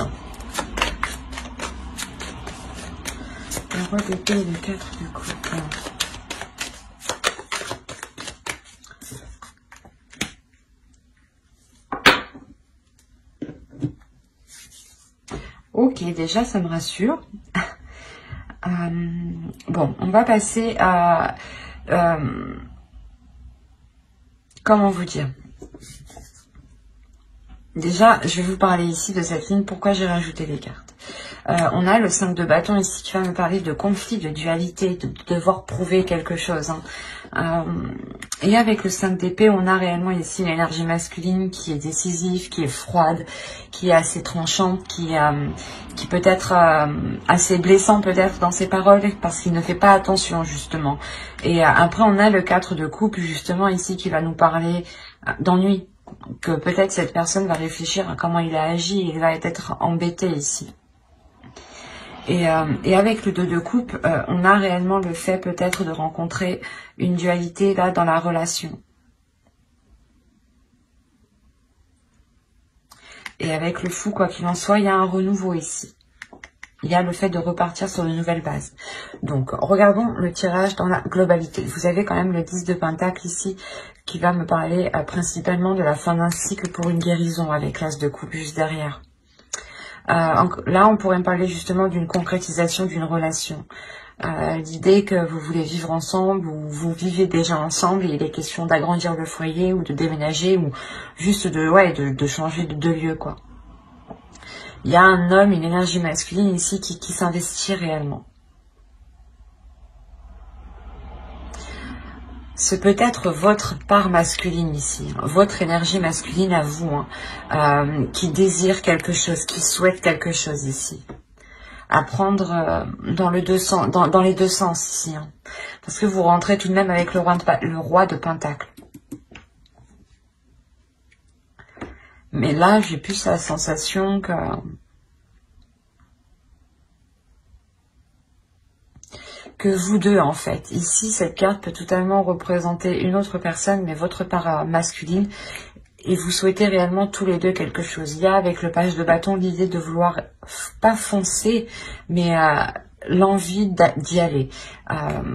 Le roi d'épée et le 4 de coupe. Ok, déjà ça me rassure. Bon, on va passer à... comment vous dire? Déjà, je vais vous parler ici de cette ligne, pourquoi j'ai rajouté les cartes. On a le 5 de bâton ici qui va me parler de conflit, de dualité, de devoir prouver quelque chose. Hein. Et avec le 5 d'épée, on a réellement ici l'énergie masculine qui est décisive, qui est froide, qui est assez tranchante, qui peut être assez blessant peut-être dans ses paroles parce qu'il ne fait pas attention justement. Et après, on a le 4 de coupe justement ici qui va nous parler d'ennui. Que peut-être cette personne va réfléchir à comment il a agi et il va être embêté ici. Et avec le 2 de coupe, on a réellement le fait peut-être de rencontrer une dualité là dans la relation. Et avec le fou, quoi qu'il en soit, il y a un renouveau ici. Il y a le fait de repartir sur une nouvelle base. Donc, regardons le tirage dans la globalité. Vous avez quand même le 10 de Pentacle ici, qui va me parler principalement de la fin d'un cycle pour une guérison, avec l'As de coupe juste derrière. Là, on pourrait me parler justement d'une concrétisation d'une relation. L'idée que vous voulez vivre ensemble, ou vous vivez déjà ensemble, et il est question d'agrandir le foyer, ou de déménager, ou juste de changer de lieu, quoi. Il y a un homme, une énergie masculine ici qui s'investit réellement. C'est peut-être votre part masculine ici, votre énergie masculine à vous, qui désire quelque chose, qui souhaite quelque chose ici. À prendre dans les deux sens ici. Parce que vous rentrez tout de même avec le roi de Pentacle. Mais là, j'ai plus la sensation que vous deux, en fait. Ici, cette carte peut totalement représenter une autre personne, mais votre part masculine. Et vous souhaitez réellement tous les deux quelque chose. Il y a avec le page de bâton l'idée de vouloir, pas foncer, mais l'envie d'y aller.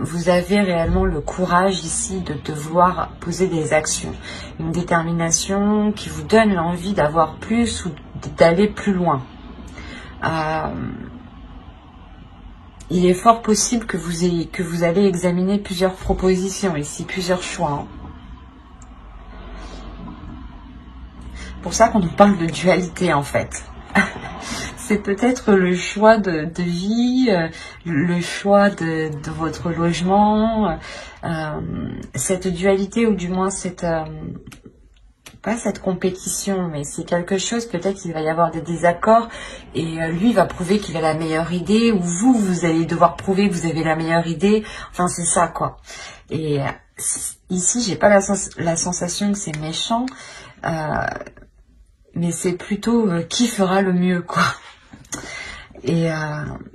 Vous avez réellement le courage ici de vouloir poser des actions. Une détermination qui vous donne l'envie d'avoir plus ou d'aller plus loin. Il est fort possible que vous allez examiner plusieurs propositions ici, plusieurs choix. C'est pour ça qu'on nous parle de dualité en fait. C'est peut-être le choix de vie, le choix de votre logement, cette dualité, ou du moins pas cette compétition, mais c'est quelque chose, peut-être qu'il va y avoir des désaccords, et lui va prouver qu'il a la meilleure idée, ou vous allez devoir prouver que vous avez la meilleure idée, enfin c'est ça quoi. Et ici, j'ai pas la sensation que c'est méchant, mais c'est plutôt qui fera le mieux, quoi. Et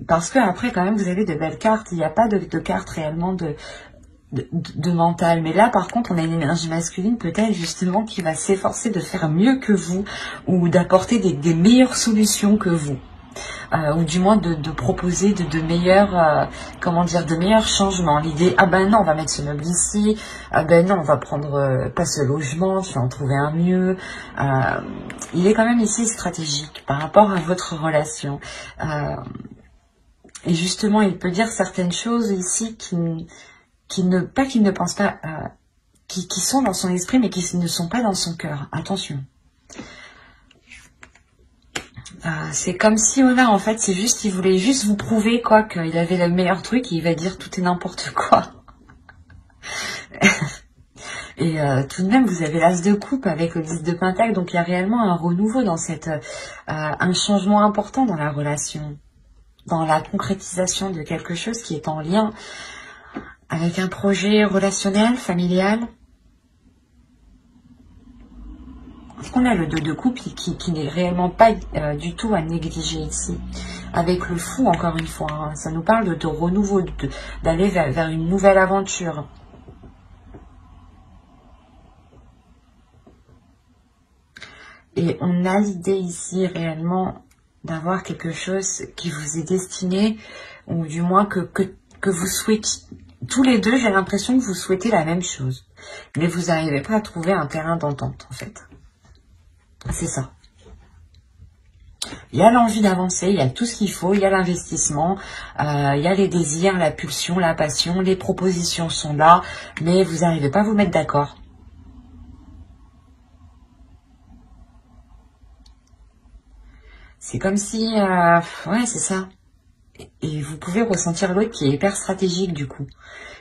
parce que après, quand même, vous avez de belles cartes. Il n'y a pas de cartes réellement de mental. Mais là, par contre, on a une énergie masculine, peut-être justement, qui va s'efforcer de faire mieux que vous, ou d'apporter des meilleures solutions que vous. Ou du moins de proposer de meilleurs, de meilleurs changements. L'idée, ah ben non, on va mettre ce meuble ici, ah ben non, on va prendre pas ce logement, je vais en trouver un mieux. Il est quand même ici stratégique par rapport à votre relation. Et justement, il peut dire certaines choses ici qu'il ne pense pas, qui sont dans son esprit, mais qui ne sont pas dans son cœur. Attention. C'est comme si là en fait c'est juste, il voulait juste vous prouver quoi, qu'il avait le meilleur truc, et il va dire tout et n'importe quoi. Et tout de même vous avez l'As de coupe avec le 10 de Pentacle, donc il y a réellement un renouveau dans un changement important dans la relation, dans la concrétisation de quelque chose qui est en lien avec un projet relationnel, familial. Parce qu'on a le 2 de coupe qui n'est réellement pas du tout à négliger ici. Avec le fou, encore une fois, ça nous parle de renouveau, d'aller vers une nouvelle aventure. Et on a l'idée ici réellement d'avoir quelque chose qui vous est destiné, ou du moins que vous souhaitez. Tous les deux, j'ai l'impression que vous souhaitez la même chose. Mais vous n'arrivez pas à trouver un terrain d'entente, en fait. C'est ça. Il y a l'envie d'avancer, il y a tout ce qu'il faut, il y a l'investissement, il y a les désirs, la pulsion, la passion, les propositions sont là, mais vous n'arrivez pas à vous mettre d'accord. C'est comme si... ouais, c'est ça. Et vous pouvez ressentir l'autre qui est hyper stratégique, du coup.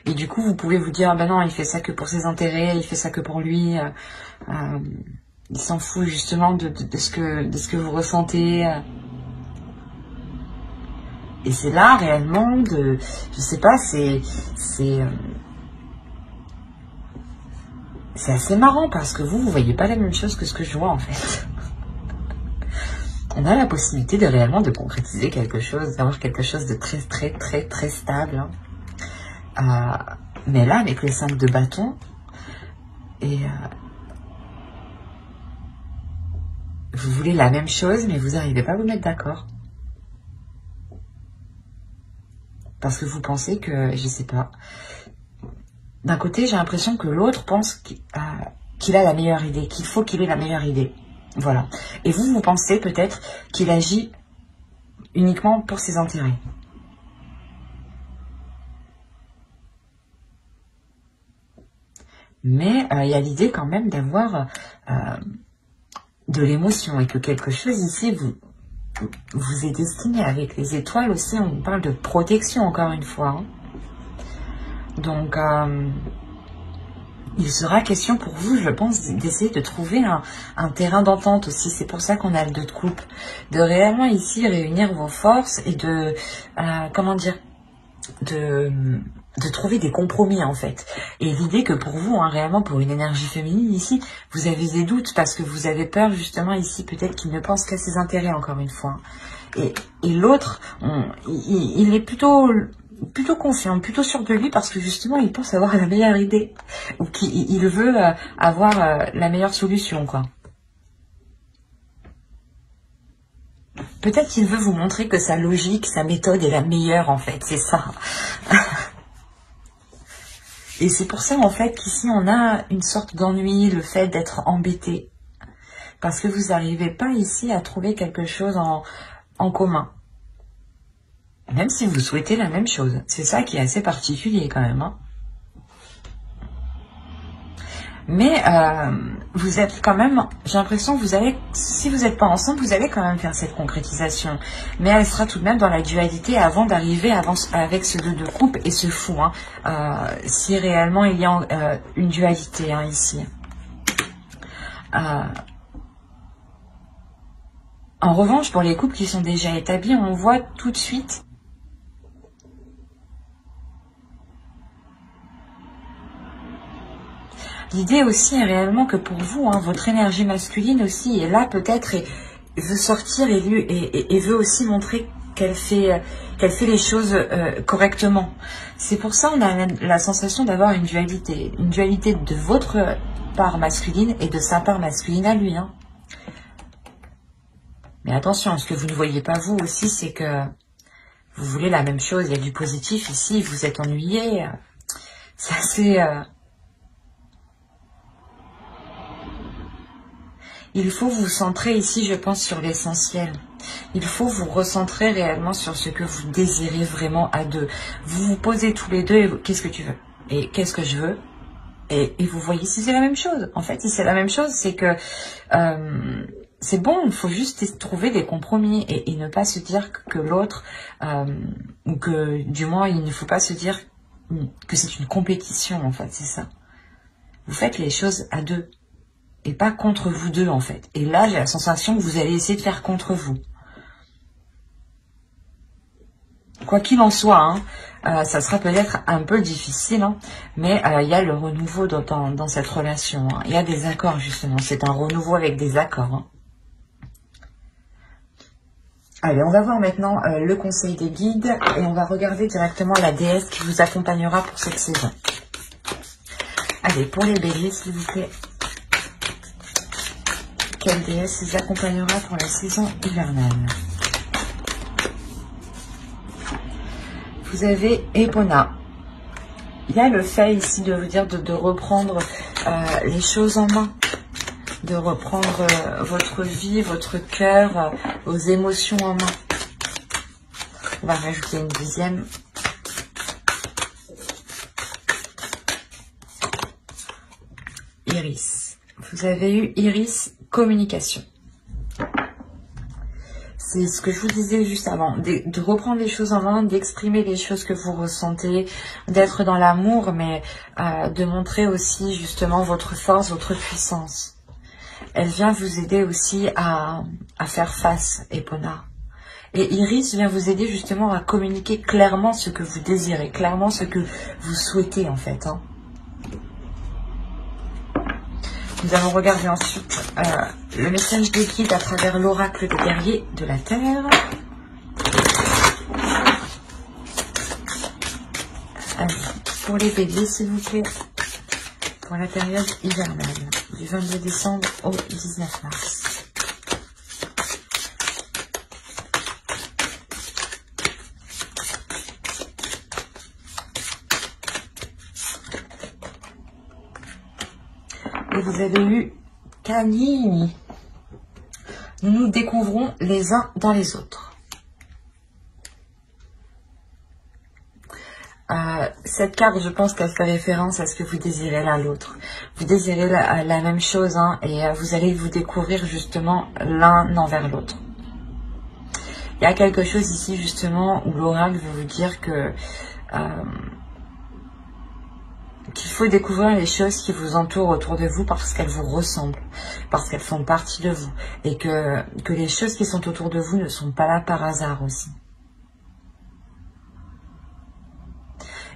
Et du coup, vous pouvez vous dire, ben non, il fait ça que pour ses intérêts, il fait ça que pour lui... il s'en fout justement de ce que vous ressentez. Et c'est là réellement je sais pas, c'est assez marrant parce que vous voyez pas la même chose que ce que je vois en fait. On a la possibilité réellement de concrétiser quelque chose, d'avoir quelque chose de très très très très stable. Mais là avec le 5 de bâton et vous voulez la même chose, mais vous n'arrivez pas à vous mettre d'accord. Parce que vous pensez que, je sais pas, d'un côté, j'ai l'impression que l'autre pense qu'il a la meilleure idée, qu'il faut qu'il ait la meilleure idée. Voilà. Et vous, vous pensez peut-être qu'il agit uniquement pour ses intérêts. Mais il y a l'idée quand même d'avoir de l'émotion et que quelque chose ici vous est destiné. Avec les étoiles aussi, on parle de protection encore une fois. Hein. Donc, il sera question pour vous, je pense, d'essayer de trouver un terrain d'entente aussi. C'est pour ça qu'on a le 2 de coupe. De réellement ici réunir vos forces et de, comment dire, de trouver des compromis en fait. Et l'idée que pour vous, hein, réellement pour une énergie féminine ici, vous avez des doutes parce que vous avez peur justement ici peut-être qu'il ne pense qu'à ses intérêts encore une fois. Et l'autre, il est plutôt confiant, plutôt sûr de lui parce que justement il pense avoir la meilleure idée ou qu'il veut avoir la meilleure solution quoi. Peut-être qu'il veut vous montrer que sa logique, sa méthode est la meilleure en fait, c'est ça. Et c'est pour ça en fait qu'ici on a une sorte d'ennui, le fait d'être embêté. Parce que vous n'arrivez pas ici à trouver quelque chose en commun. Même si vous souhaitez la même chose. C'est ça qui est assez particulier quand même. Hein. Mais vous êtes quand même, j'ai l'impression que vous allez, si vous n'êtes pas ensemble, vous allez quand même faire cette concrétisation. Mais elle sera tout de même dans la dualité avant d'arriver avec ce 2 de coupe et ce fou. Hein, si réellement il y a une dualité hein, ici. En revanche, pour les couples qui sont déjà établis, on voit tout de suite l'idée aussi est réellement que pour vous, hein, votre énergie masculine aussi est là peut-être et veut sortir et veut aussi montrer qu'elle fait les choses correctement. C'est pour ça qu'on a la sensation d'avoir une dualité de votre part masculine et de sa part masculine à lui. Hein. Mais attention, ce que vous ne voyez pas vous aussi, c'est que vous voulez la même chose. Il y a du positif ici, vous êtes ennuyé. C'est assez... Il faut vous centrer ici, je pense, sur l'essentiel. Il faut vous recentrer réellement sur ce que vous désirez vraiment à deux. Vous vous posez tous les deux et qu'est-ce que tu veux? Et qu'est-ce que je veux? Et vous voyez si c'est la même chose. En fait, si c'est la même chose, c'est que c'est bon, il faut juste trouver des compromis et ne pas se dire que l'autre, ou que du moins, il ne faut pas se dire que c'est une compétition, en fait, c'est ça. Vous faites les choses à deux. Et pas contre vous deux, en fait. Et là, j'ai la sensation que vous allez essayer de faire contre vous. Quoi qu'il en soit, hein, ça sera peut-être un peu difficile, hein, mais il y a le renouveau dans cette relation. Hein. Il y a des accords, justement. C'est un renouveau avec des accords. Hein. Allez, on va voir maintenant le conseil des guides et on va regarder directement la déesse qui vous accompagnera pour cette saison. Allez, pour les béliers, s'il vous plaît. Quelle déesse les accompagnera pour la saison hivernale? Vous avez Epona. Il y a le fait ici de vous dire de reprendre les choses en main, de reprendre votre vie, votre cœur, vos émotions en main. On va rajouter une deuxième. Iris. Vous avez eu Iris, communication. C'est ce que je vous disais juste avant, de reprendre les choses en main, d'exprimer les choses que vous ressentez, d'être dans l'amour, mais de montrer aussi justement votre force, votre puissance. Elle vient vous aider aussi à faire face, Epona. Et Iris vient vous aider justement à communiquer clairement ce que vous désirez, clairement ce que vous souhaitez en fait. Hein. Nous allons regarder ensuite le message des guides à travers l'oracle des guerriers de la Terre. Allez, pour les béliers, s'il vous plaît, pour la période hivernale, du 22 décembre au 19 mars. Et vous avez eu Canini. Nous nous découvrons les uns dans les autres. Cette carte, je pense qu'elle fait référence à ce que vous désirez l'un l'autre. Vous désirez la même chose, hein, et vous allez vous découvrir justement l'un envers l'autre. Il y a quelque chose ici justement où l'oracle veut vous dire que qu'il faut découvrir les choses qui vous entourent autour de vous parce qu'elles vous ressemblent, parce qu'elles font partie de vous, et que les choses qui sont autour de vous ne sont pas là par hasard aussi.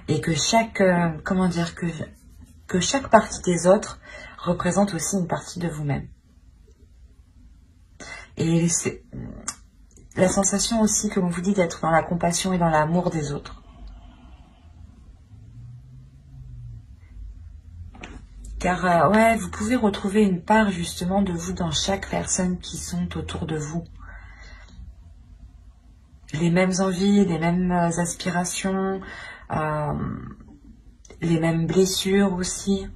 Et que chaque, comment dire, que chaque partie des autres représente aussi une partie de vous-même. Et c'est la sensation aussi que l'on vous dit d'être dans la compassion et dans l'amour des autres. Car, ouais, vous pouvez retrouver une part justement de vous dans chaque personne qui sont autour de vous. Les mêmes envies, les mêmes aspirations, les mêmes blessures aussi.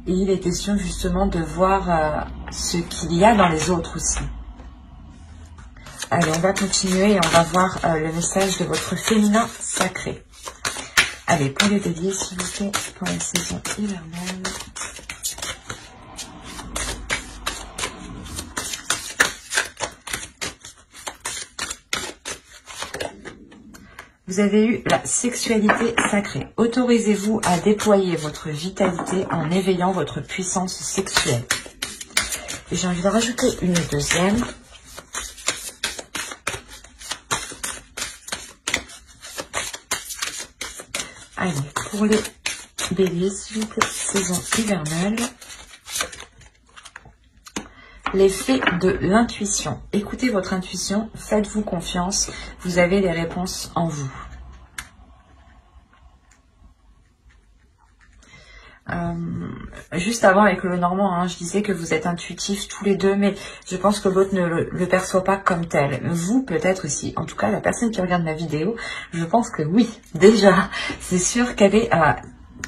Et il est question justement de voir ce qu'il y a dans les autres aussi. Allez, on va continuer et on va voir le message de votre féminin sacré. Allez, pour les béliers, s'il vous plaît, pour la saison hivernale. Vous avez eu la sexualité sacrée. Autorisez-vous à déployer votre vitalité en éveillant votre puissance sexuelle. Et j'ai envie de rajouter une deuxième. Allez, pour les béliers, s'il vous plaît, saison hivernale. L'effet de l'intuition. Écoutez votre intuition, faites-vous confiance, vous avez les réponses en vous. Juste avant avec le Normand, hein, je disais que vous êtes intuitifs tous les deux, mais je pense que l'autre ne le perçoit pas comme tel. Vous, peut-être aussi. En tout cas, la personne qui regarde ma vidéo, je pense que oui, déjà, c'est sûr qu'elle est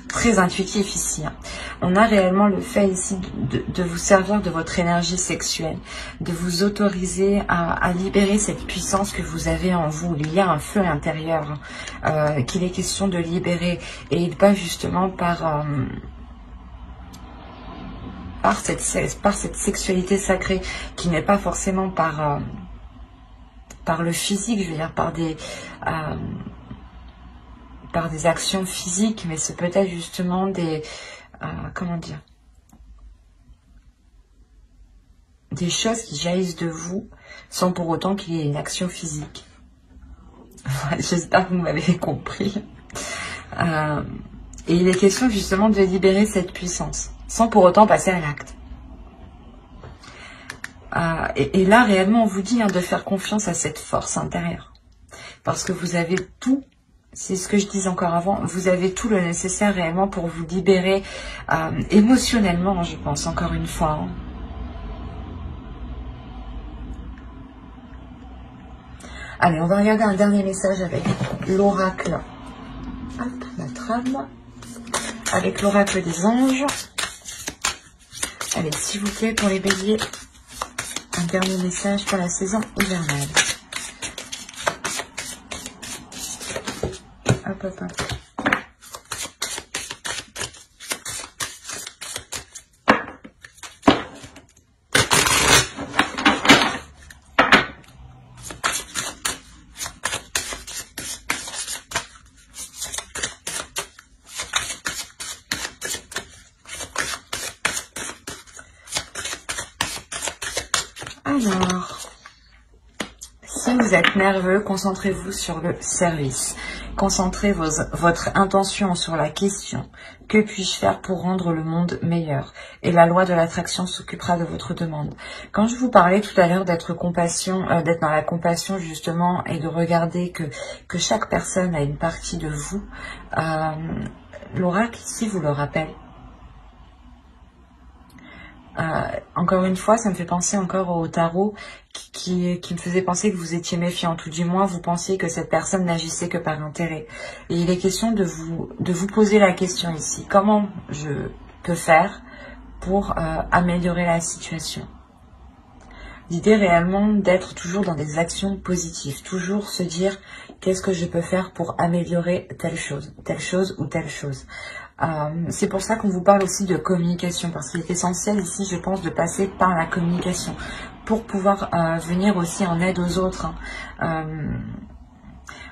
très intuitif ici. Hein. On a réellement le fait ici de vous servir de votre énergie sexuelle, de vous autoriser à libérer cette puissance que vous avez en vous. Il y a un feu à l'intérieur qu'il est question de libérer, et il passe justement par cette sexualité sacrée qui n'est pas forcément par le physique, je veux dire par des actions physiques, mais c'est peut-être justement des comment dire, des choses qui jaillissent de vous sans pour autant qu'il y ait une action physique. J'espère que vous m'avez compris. Et il est question justement de libérer cette puissance sans pour autant passer à l'acte. Et là réellement on vous dit de faire confiance à cette force intérieure, parce que vous avez tout. C'est ce que je disais encore avant, vous avez tout le nécessaire réellement pour vous libérer émotionnellement, je pense, encore une fois. Hein. Allez, on va regarder un dernier message avec l'oracle. Hop, la trame. Avec l'oracle des anges. Allez, s'il vous plaît, pour les béliers, un dernier message pour la saison hivernale. Hop, hop, hop. Alors, si vous êtes nerveux, concentrez-vous sur le service. Concentrez votre intention sur la question. Que puis-je faire pour rendre le monde meilleur? Et la loi de l'attraction s'occupera de votre demande. Quand je vous parlais tout à l'heure d'être dans la compassion justement, et de regarder que chaque personne a une partie de vous, l'oracle ici vous le rappelle. Encore une fois, ça me fait penser encore au tarot qui me faisait penser que vous étiez méfiant, ou du moins vous pensiez que cette personne n'agissait que par intérêt. Et il est question de vous poser la question ici. Comment je peux faire pour améliorer la situation? L'idée réellement d'être toujours dans des actions positives, toujours se dire qu'est-ce que je peux faire pour améliorer telle chose ou telle chose. C'est pour ça qu'on vous parle aussi de communication, parce qu'il est essentiel ici, je pense, de passer par la communication pour pouvoir venir aussi en aide aux autres,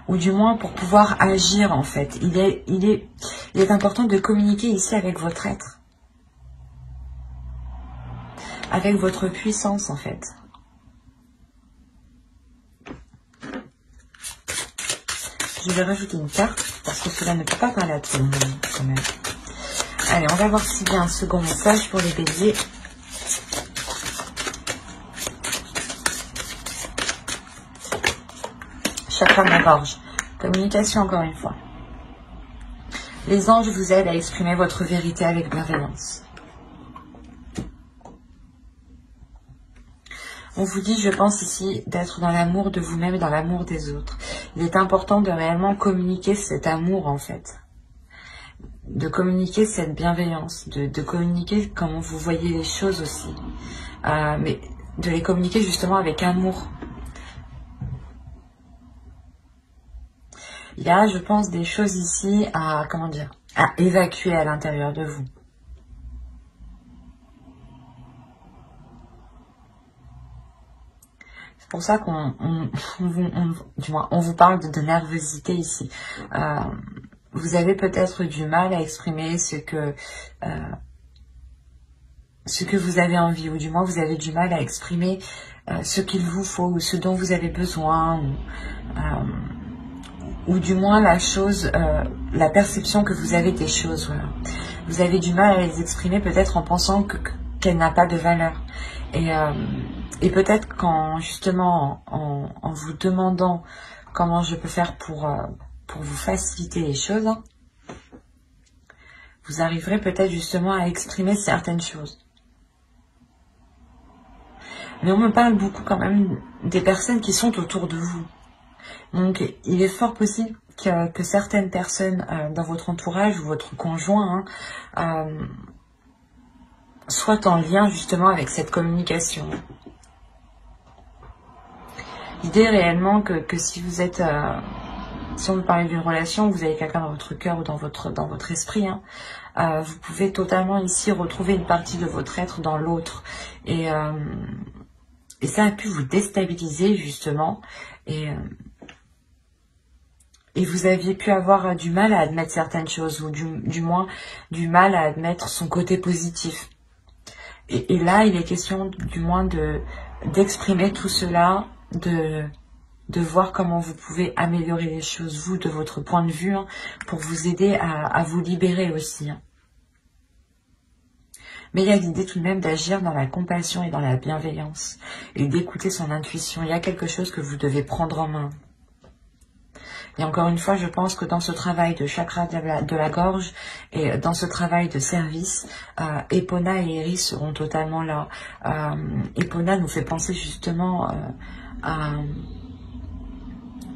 ou du moins pour pouvoir agir en fait. Il est important de communiquer ici avec votre être, avec votre puissance en fait. Je vais rajouter une carte, parce que cela ne peut pas parler à tout le monde, quand même. Allez, on va voir s'il y a un second message pour les béliers. Chakra de la gorge. Communication, encore une fois. Les anges vous aident à exprimer votre vérité avec bienveillance. On vous dit, je pense ici, d'être dans l'amour de vous-même et dans l'amour des autres. Il est important de réellement communiquer cet amour, en fait. De communiquer cette bienveillance, de communiquer comment vous voyez les choses aussi. Mais de les communiquer justement avec amour. Il y a, je pense, des choses ici à, comment dire, à évacuer à l'intérieur de vous. C'est pour ça qu'on vous parle de nervosité ici. Vous avez peut-être du mal à exprimer ce que vous avez envie, ou du moins vous avez du mal à exprimer ce qu'il vous faut, ou ce dont vous avez besoin, ou du moins la perception que vous avez des choses. Voilà. Vous avez du mal à les exprimer peut-être en pensant qu'elle n'a pas de valeur. Et peut-être qu'en justement en vous demandant comment je peux faire pour vous faciliter les choses, vous arriverez peut-être justement à exprimer certaines choses. Mais on me parle beaucoup quand même des personnes qui sont autour de vous. Donc il est fort possible que certaines personnes dans votre entourage ou votre conjoint soient en lien justement avec cette communication. L'idée réellement que si vous êtes... si on veut parler d'une relation, vous avez quelqu'un dans votre cœur ou dans votre esprit, vous pouvez totalement ici retrouver une partie de votre être dans l'autre. Et ça a pu vous déstabiliser justement. Et vous aviez pu avoir du mal à admettre certaines choses, ou du moins du mal à admettre son côté positif. Et là, il est question du moins d'exprimer tout cela, de voir comment vous pouvez améliorer les choses, vous, de votre point de vue, pour vous aider à vous libérer aussi. Mais il y a l'idée tout de même d'agir dans la compassion et dans la bienveillance, et d'écouter son intuition. Il y a quelque chose que vous devez prendre en main. Et encore une fois, je pense que dans ce travail de chakra de la gorge et dans ce travail de service, Epona et Iris seront totalement là. Epona nous fait penser justement à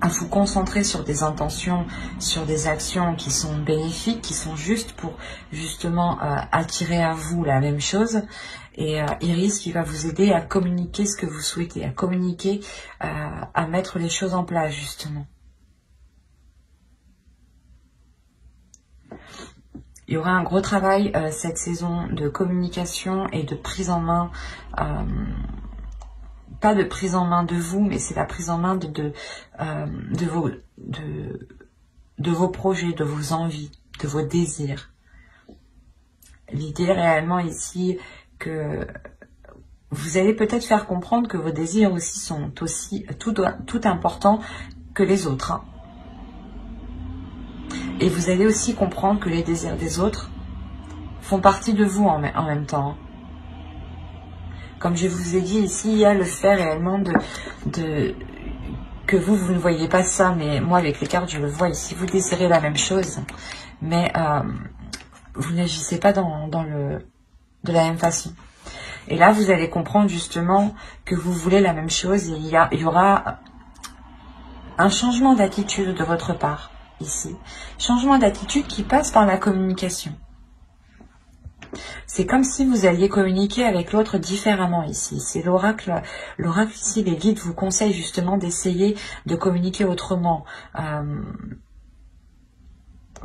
vous concentrer sur des intentions, sur des actions qui sont bénéfiques, qui sont justes pour justement attirer à vous la même chose. Et Iris qui va vous aider à communiquer ce que vous souhaitez, à communiquer, à mettre les choses en place justement. Il y aura un gros travail cette saison de communication et de prise en main, pas de prise en main de vous, mais c'est la prise en main de vos projets, de vos envies, de vos désirs. L'idée réellement ici que vous allez peut-être faire comprendre que vos désirs aussi sont aussi tout importants que les autres. Et vous allez aussi comprendre que les désirs des autres font partie de vous en même temps. Comme je vous ai dit ici, il y a le fait réellement que vous ne voyez pas ça, mais moi avec les cartes je le vois ici. Vous désirez la même chose, mais vous n'agissez pas de la même façon. Et là, vous allez comprendre justement que vous voulez la même chose et il y aura un changement d'attitude de votre part ici. Changement d'attitude qui passe par la communication. C'est comme si vous alliez communiquer avec l'autre différemment ici. C'est l'oracle. L'oracle ici, les guides vous conseillent justement d'essayer de communiquer autrement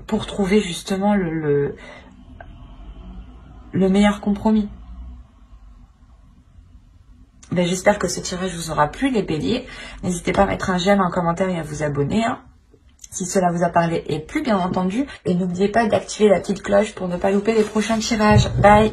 pour trouver justement le meilleur compromis. Ben, j'espère que ce tirage vous aura plu, les béliers. N'hésitez pas à mettre un j'aime, un commentaire et à vous abonner, hein, si cela vous a parlé et plu, bien entendu. Et n'oubliez pas d'activer la petite cloche pour ne pas louper les prochains tirages. Bye!